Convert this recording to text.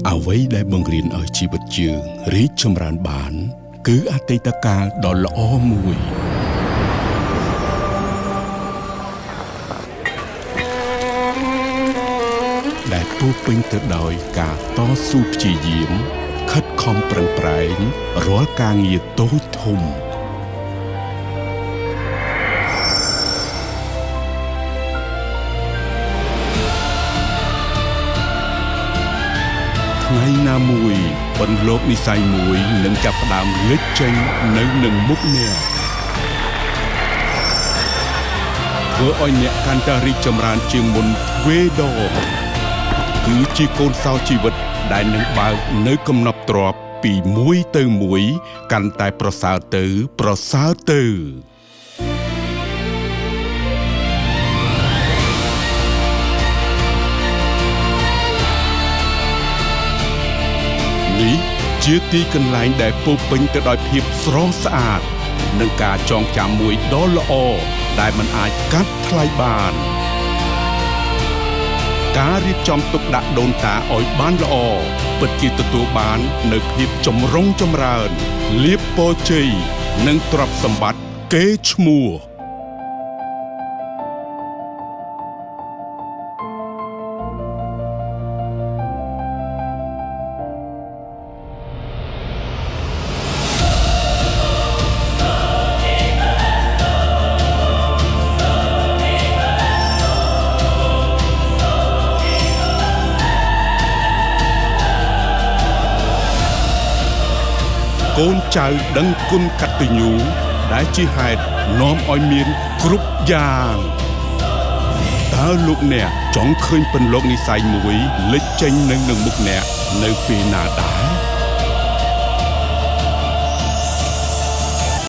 អ្វីដែលបង្រៀនឲ្យជីវិតយើងរីកចម្រើនបានគឺអតីតកាលដ៏ល្អមួយដែលពោរពេញទៅដោយការតស៊ូព្យាយាមខិតខំប្រឹងប្រែងរាល់ការងារតូចធំថ្ងៃណាមួយបន្លកនិស័យមួយនឹងចាប់ផ្ដើមលេចចេញនៅនឹងមុខអ្នកធ្វើឲ្យអ្នកកាន់តែរីកចម្រើនជាងមុនទ្វេដងគឺជាកូនសោជីវិតដែលនឹងបើកនៅកំណប់ទ្រព្យពីមួយទៅមួយកាន់តែប្រសើរទៅប្រសើរទៅនេះជាទីកន្លែងដែលពោរពេញទៅដោយភាពស្រស់ស្អាតនិងការចងចាំមួយដ៏ល្អដែលមិនអាចកាត់ថ្លៃបានការរៀបចំទុកដាក់ដូនតាឲ្យបានល្អពិតជាទទួលបាននៅភាពចម្រុងចម្រើនលាភពរជ័យនិងទ្រព្យសម្បត្តិកេរ្តិ៍ឈ្មោះកូនចៅដឹងគុណកតញ្ញូដែលជាហេតុនាំឲ្យមានគ្រប់យ៉ាងតើលោកអ្នកចង់ឃើញពន្លកនិស័យមួយលេចចេញនៅនឹងមុខអ្នកនៅពេលណាដែរ